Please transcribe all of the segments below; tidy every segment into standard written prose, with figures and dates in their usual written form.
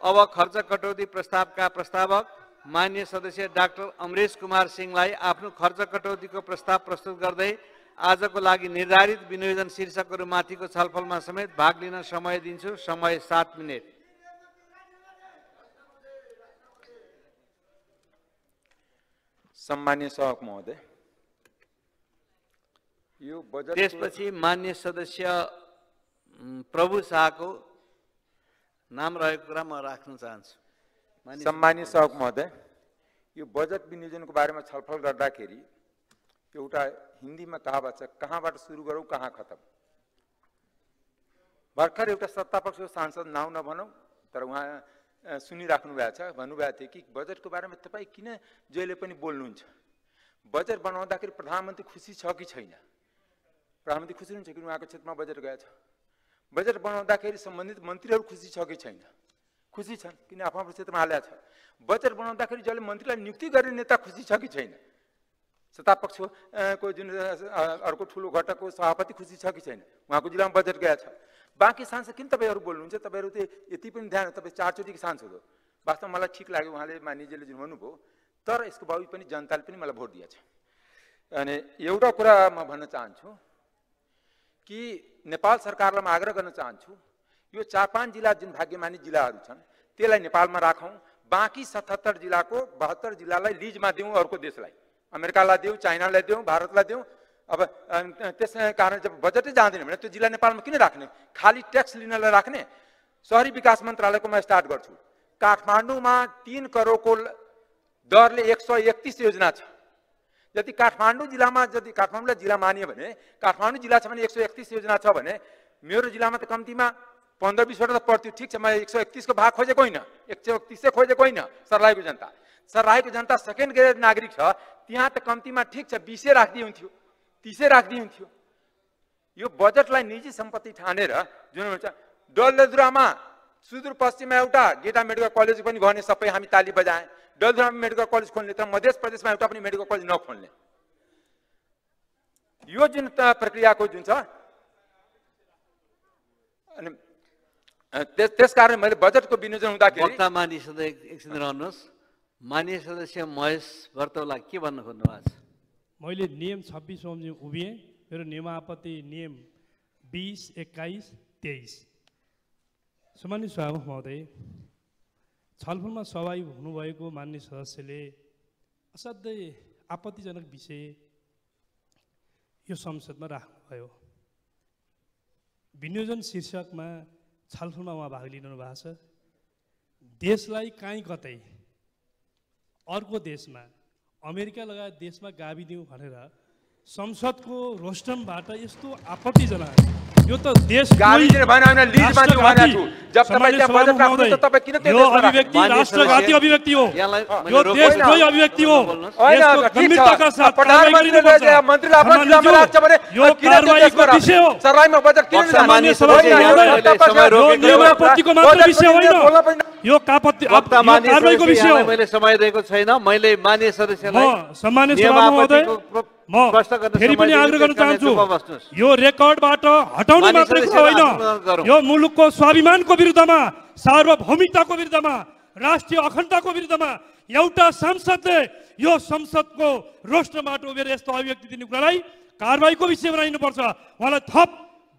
अब खर्च कटौती प्रस्तावका प्रस्तावक माननीय सदस्य डाक्टर अमरेश कुमार सिंहलाई आफ्नो खर्च कटौतीको प्रस्ताव प्रस्तुत गर्दै आजको लागि निर्धारित विनियोजन शीर्षकहरू माथिको छलफलमा समेत भाग लिन समय दिन्छु। समय 7 मिनेट। सम्मानीय सभामुख महोदय, यो बजेट त्यसपछि माननीय सदस्य प्रभु शाहको नाम रहेको कुरा म राख्न चाहन्छु। सम्मानीय सभामुख महोदय, यो बजेट विनियोजनको बारेमा छलफल गर्दाखेरि एउटा हिन्दीमा कहावत छ, कहाँबाट सुरु गरौँ कहाँ खत्म। भर्खर एउटा सत्तापक्षको सांसद नाउँ नभनौँ तर उहाँ सुनिराख्नु भएको छ, भन्नुभएको थियो कि बजेटको बारेमा तपाईँ किन जहिले पनि बोल्नुहुन्छ, बजेट बनाउँदाखेरि प्रधानमन्त्री खुसी छ कि छैन। प्रधानमन्त्री खुसी हुनुहुन्छ कि उहाँको क्षेत्रमा बजेट गएछ। बजेट बनाउँदाखेरि सम्बन्धित मन्त्रीहरू खुसी छ कि छैन। खुसी छन् किन आफ्नो आफ्नो क्षेत्रमा हालेको छ। बजेट बनाउँदाखेरि जसले मन्त्रीलाई नियुक्ति गर्ने नेता खुसी छ कि छैन। सत्तापक्षको जुन अर्को ठुलो घटकको सभापति खुसी छ कि छैन। उहाँको जिल्लामा बजेट गएछ। बाँकी सांसद किन तपाईँहरू बोल्नुहुन्छ। तपाईँहरू त यति पनि ध्यान, तपाईँ 4 चोटिको सांसद हो। वास्तवमा मलाई ठिक लाग्यो उहाँले मानिजीले जुन भन्नुभयो, तर यसको बावजुद पनि जनताले पनि मलाई भोट दिएछ। अनि एउटा कुरा म भन्न चाहन्छु कि नेपाल सरकारलाई म आग्रह गर्न चाहन्छु, यो 4-5 जिल्ला जुन भाग्यमानी जिल्लाहरू छन् त्यसलाई नेपालमा राखौँ। बाँकी 77 जिल्लाको 72 जिल्लालाई लिजमा दिउँ, अर्को देशलाई, अमेरिकालाई दिउँ, चाइनालाई दिउँ, भारतलाई दिउँ। अब त्यस कारण जब बजेटै जाँदैन भने त्यो जिल्ला नेपालमा किन राख्ने, खालि ट्याक्स लिनलाई राख्ने। शहरी विकास मन्त्रालयको म स्टार्ट गर्छु। काठमाडौँमा 3 करोडको दरले 131 योजना छ। यदि काठमाडौँ जिल्लामा, यदि काठमाडौँलाई जिल्ला मानियो भने, काठमाडौँ जिल्ला छ भने 131 योजना छ भने मेरो जिल्लामा त कम्तीमा 15-20 वटा त पर्थ्यो। ठिक छ, म 131 को भाग खोजेको होइन, 131 खोजेको होइन। सर्लाहीको जनता, सर्लाहीको जनता सेकेन्ड ग्रेड नागरिक छ, त्यहाँ त कम्तीमा ठिक छ 20 राखिदिए हुन्थ्यो, 30 राखिदिए हुन्थ्यो। यो बजेटलाई निजी सम्पत्ति ठानेर जुन हुन्छ, डलधुरामा सुदूरपश्चिममा एउटा गेटा मेडिकल कलेज पनि भने सबै हामी ताली बजाएँ। डलधुरामा मेडिकल कलेज खोल्ने तर मध्य प्रदेशमा एउटा पनि मेडिकल कलेज नखोल्ने। यो जुन प्रक्रियाको जुन छ, अनि त्यसकारण मैले बजेटको विनियोजन हुँदाखेरि वक्ता माननीय सदस्य एकछिन रहनुहोस्। माननीय सदस्य महेश भर्तौला के भन्न खोज्नु भएको छ? मैले नियम 26 बमोजिम उभिएँ। मेरो नियमापत्ति नियम 20, 21, 23। सम्मानित सभामुख महोदय, छलफलमा सहभागी हुनुभएको माननीय सदस्यले असाध्यै आपत्तिजनक विषय यो संसदमा राख्नुभयो। विनियोजन शीर्षकमा छलफलमा उहाँ भाग लिनु भएको छ। देशलाई काहीँ कतै अर्को देशमा, अमेरिका लगायत देशमा गाभिदिउँ भनेर संसदको रोस्टमबाट यस्तो आपत्तिजनक, यो त देश गाभिदिने भएन, हैन लिजमा दिनु भनेको छु। जब तपाईले त्यहाँ बजेट राख्नु त तपाई किन त्यो देशमा अभिव्यक्ति राष्ट्रघाती अभिव्यक्ति हो, यो देशकै अभिव्यक्ति हो। यसको गम्भीरताका साथ प्रधानमन्त्रीले मन्त्रीले आफ्नो जिल्लामा राख्छ भने यो कारबाहीको विषय हो। सरलाईमा बजेट किन माननीय सदस्य नियमापत्तिको मात्र विषय होइन, यो कारबाहीको विषय हो। मैले समय दिएको छैन। मैले माननीय सदस्यलाई सम्मानित सभामुख महोदय, म फेरि पनि आग्रह गर्न चाहन्छु, यो रेकर्डबाट हटाउने मात्रै कुरा होइन, यो मुलुकको स्वाभिमानको विरुद्धमा, सार्वभौमिकताको विरुद्धमा, राष्ट्रिय अखण्डताको विरुद्धमा एउटा सांसदले यो संसदको रोस्टरबाट उभिएर यस्तो अभिव्यक्ति दिने कुरालाई कारबाहीको विषय बनाइनुपर्छ। उहाँलाई थप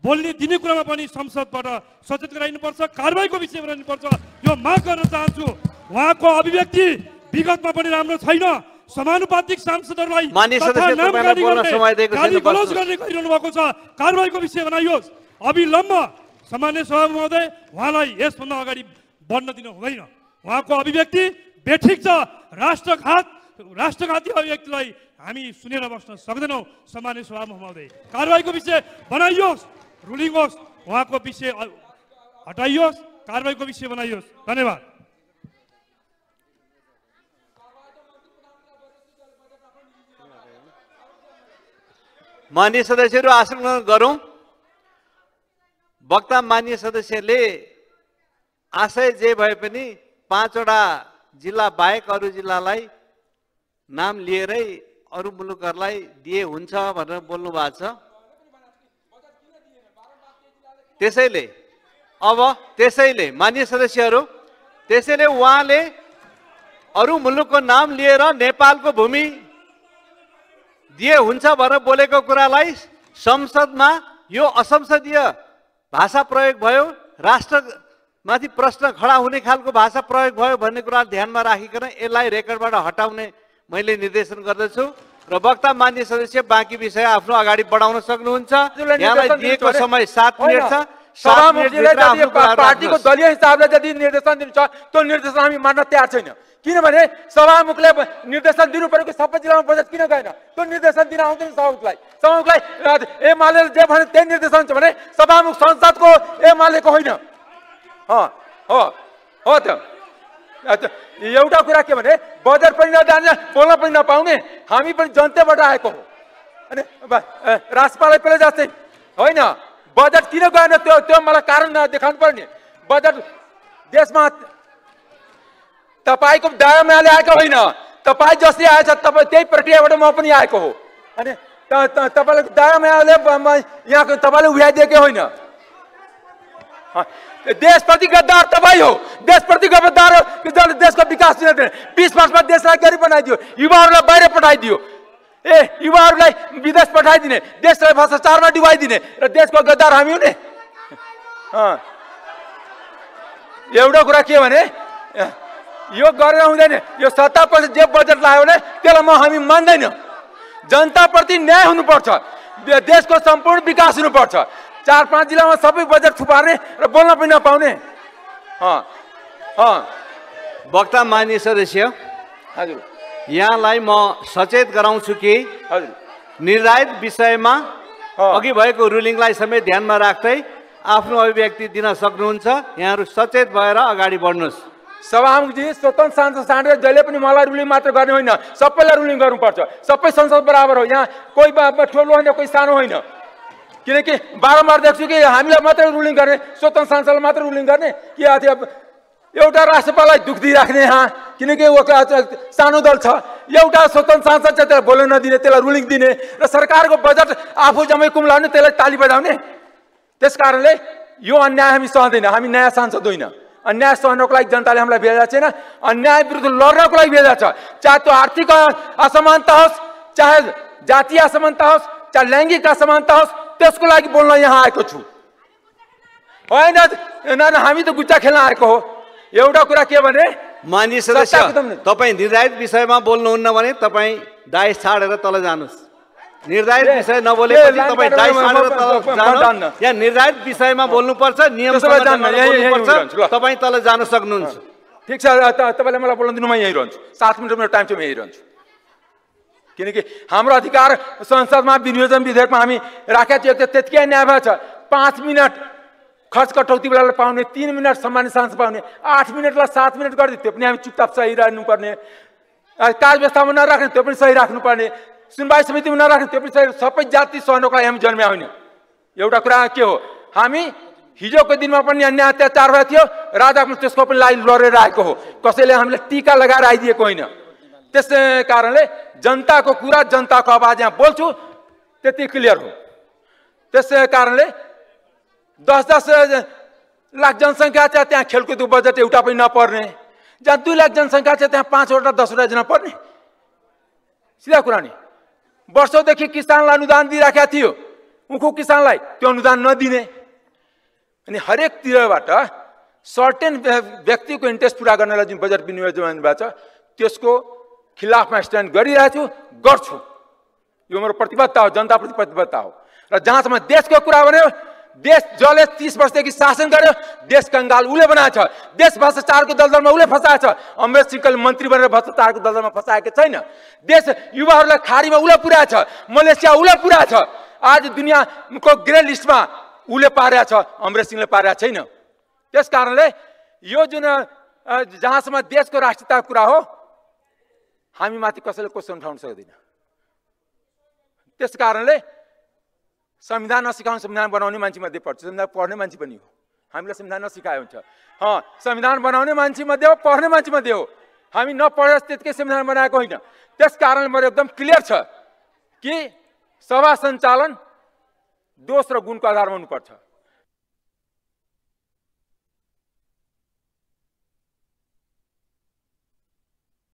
बोल्ने दिने कुरामा पनि संसदबाट सचेत गराइनुपर्छ, कारबाहीको विषय बनाइनुपर्छ, यो माग गर्न चाहन्छु। उहाँको अभिव्यक्ति विगतमा पनि राम्रो छैन। समानुपातिक सांसदहरूलाई गाली गलौज गर्ने गरिरहनु भएको छ। कारबाहीको विषय बनाइयोस् अविलम्ब। सामान्य सभामुख महोदय, उहाँलाई यसभन्दा अगाडि बढ्न दिनु हुँदैन। उहाँको अभिव्यक्ति बेठिक छ। राष्ट्रघाती अभिव्यक्तिलाई हामी सुनेर बस्न सक्दैनौँ। सामान्य सभामुख महोदय, कारबाहीको विषय बनाइयोस्, रुलिङ होस्, उहाँको विषय हटाइयोस्, कारबाहीको विषय बनाइयोस्। धन्यवाद। माननीय सदस्यहरू आसन ग्रहण गरौँ। वक्ता माननीय सदस्यले आशय जे भए पनि 5 वटा जिल्ला बाहेक अरू जिल्लालाई नाम लिएरै अरू मुलुकहरूलाई दिए हुन्छ भनेर बोल्नु भएको छ। त्यसैले माननीय सदस्यहरू त्यसैले उहाँले अरू मुलुकको नाम लिएर नेपालको भूमि दिए हुन्छ भनेर बोलेको कुरालाई संसदमा यो असंसदीय भाषा प्रयोग भयो, राष्ट्रमाथि प्रश्न खडा हुने खालको भाषा प्रयोग भयो भन्ने कुरा ध्यानमा राखिकन यसलाई रेकर्डबाट हटाउने मैले निर्देशन गर्दछु र वक्ता मान्य सदस्य बाँकी विषय आफ्नो अगाडि बढाउन सक्नुहुन्छ। यहाँलाई दिएको समय 7 मिनेट छ। पार्टीको दलीय हिसाबले यदि निर्देशन दिनु छ त्यो निर्देशन हामी मान्न तयार छैन, किनभने सभामुखले निर्देशन दिनु परेको सबै जिल्लामा बजेट किन गएन? त्यो निर्देशन दिन आउँदैन सभामुखलाई एमाले जे भने त्यही निर्देशन छ भने सभामुख संसदको एमालेको होइन। हो त एउटा कुरा के भने बजेट पनि नजाने बोल्न पनि नपाउने हामी पनि जनताबाट आएको हो। अनि राष्ट्रपाललाई पहिले जस्तै होइन बजेट किन गएन त्यो मलाई कारण देखाउनु पर्ने। बजेट देशमा तपाईको दायामाले आएको होइन, तपाईँ जसले आएछ तपाईँ त्यही प्रक्रियाबाट म पनि आएको हो। अनि तपाईँले दायामाले यहाँको तपाईँले उठाइदिएकै होइन। देशप्रति गद्दार तपाईँ हो, देशप्रति गद्दार हो जसले देशको विकास दिन दिने। 20 वर्षमा देशलाई गरी बनाइदियो, युवाहरूलाई बाहिर पठाइदियो, युवाहरूलाई विदेश पठाइदिने, देशलाई भ्रष्टाचारमा डुबाइदिने र देशको गद्दार हामी हुने। एउटा कुरा के भने यो गरेर हुँदैन। यो 70% जे बजेट लाग्यो भने त्यसलाई हामी मान्दैन। जनताप्रति न्याय हुनुपर्छ, देशको सम्पूर्ण विकास हुनुपर्छ। 4-5 जिल्लामा सबै बजेट थुपार्ने र बोल्न पनि नपाउने। वक्ता मान्य सदस्य हजुर यहाँलाई म सचेत गराउँछु कि हजुर निर्धारित विषयमा अघि भएको रुलिङलाई समेत ध्यानमा राख्दै आफ्नो अभिव्यक्ति दिन सक्नुहुन्छ। यहाँहरू सचेत भएर अगाडि बढ्नुहोस्। सभामुखजी स्वतन्त्र सांसद साँडेर जहिले पनि मलाई रुलिङ मात्र गर्ने होइन, सबैलाई रुलिङ गर्नुपर्छ। सबै संसद बराबर हो, यहाँ कोही ठुलो होइन कोही सानो होइन। किनकि बारम्बार देख्छु कि हामीलाई मात्रै रुलिङ गर्ने, स्वतन्त्र सांसदलाई मात्र रुलिङ गर्ने कि एउटा राष्ट्रपाललाई दुख दिइराख्ने यहाँ, किनकि सानो दल छ। एउटा स्वतन्त्र सांसद चाहिँ त्यसलाई बोल्न नदिने, त्यसलाई रुलिङ दिने र सरकारको बजेट आफू जम्मै कुम्लाउने, त्यसलाई ताली बजाउने। त्यस कारणले यो अन्याय हामी सहँदैन। हामी नयाँ सांसद होइन, अन्याय सहनको लागि जनताले हामीलाई भेजा छैन, अन्याय विरुद्ध लड्नको लागि भेजा छ। चाहे त्यो आर्थिक असमानता होस्, चाहे जातीय असमानता होस्, चाहे लैङ्गिक असमानता होस्, त्यसको लागि बोल्न यहाँ आएको छु। होइन हामी त गुच्चा खेल्न आएको हो। एउटा कुरा के भने मान्य सदस्य तपाईँ निर्धारित विषयमा बोल्नुहुन्न भने तपाईँ डाइस छाडेर तल जानुहोस्। निर्धारित विषय नबोलेपछि तपाईँ डाइस छाडेर तल जानुहोस्। यहाँ निर्धारित विषयमा बोल्नुपर्छ, नियम बोल्नुपर्छ। तपाईँ तल जान सक्नुहुन्छ। ठिक छ, तपाईँले मलाई बोल्न दिनु, म यहीँ रहन्छु। 7 मिनट मेरो टाइम छ, म यहीँ रहन्छु। किनकि हाम्रो अधिकार संसदमा विनियोजन विधेयकमा हामी राखेका थियौँ, त्यतिकै न्याय भएको छ। 5 मिनट खर्च कटौती बेला पाउने, 3 मिनट सम्मानित सांसद पाउने, 8 मिनटलाई 7 मिनट गरिदियो, त्यो पनि हामी चुपचाप सही राख्नुपर्ने। कार्य व्यवस्थामा नराख्ने, त्यो पनि सही राख्नुपर्ने। सुनवाई समितिमा नराख्ने, त्यो पनि सही। सबै जाति सहनको लागि हामी जन्म्या होइन। एउटा कुरा के हो, हामी हिजोको दिनमा पनि अन्याय अत्याचार भएको थियो, राजा पनि त्यसको पनि लागि लडेर आएको हो। कसैले हामीलाई टीका लगाएर आइदिएको होइन। त्यसै कारणले जनताको कुरा, जनताको आवाज यहाँ बोल्छु, त्यति क्लियर हो। त्यसै कारणले 10-10 लाख जनसङ्ख्या छ, त्यहाँ खेलकुदको बजेट एउटा पनि नपर्ने। जहाँ 2 लाख जनसङ्ख्या छ त्यहाँ 5वटा 10वटा जना पर्ने। सिधा कुरा नि। वर्षौँदेखि किसानलाई अनुदान दिइराखेका थियो, उखु किसानलाई त्यो अनुदान नदिने। अनि हरेक तिरबाट सर्टेन व्यक्तिको इन्ट्रेस्ट पुरा गर्नलाई जुन बजेट विनियोजन भएको छ त्यसको खिलाफमा स्ट्यान्ड गरिरहेको छु, गर्छु। यो मेरो प्रतिबद्धता हो, जनताप्रति प्रतिबद्धता हो। र जहाँसम्म देशको कुरा भन्यो, देश जसले 30 वर्षदेखि शासन गर्यो, देश कंगाल उसले बनाएको छ। देश भ्रष्टाचारको दलदलमा उसले फसाएको छ। अमरेश सिंहले मन्त्री बनेर भ्रष्टाचारको दलदलमा फसाएको छैन। देश युवाहरूलाई खाडीमा उसले पुर्याएको छ, मलेसिया उसले पुर्याएको छ। आज दुनियाँको ग्रे लिस्टमा उसले पारेको छ, अमरेश सिंहले पारेको छैन। त्यस कारणले यो जुन जहाँसम्म देशको राष्ट्रियताको कुरा हो, हामी माथि कसैले क्वेसन उठाउन सक्दैन। त्यस कारणले संविधान नसिकाउनु, संविधान बनाउने मान्छे मध्ये पर्छ, संविधान पढ्ने मान्छे पनि हो। हामीलाई संविधान नसिकायो हुन्छ। संविधान बनाउने मान्छे मध्ये हो, पढ्ने मान्छे मध्ये हो। हामी नपढेर त्यतिकै संविधान बनाएको होइन। त्यस कारणले मेरो एकदम क्लियर छ कि सभा सञ्चालन दोष र गुणको आधारमा हुनुपर्छ।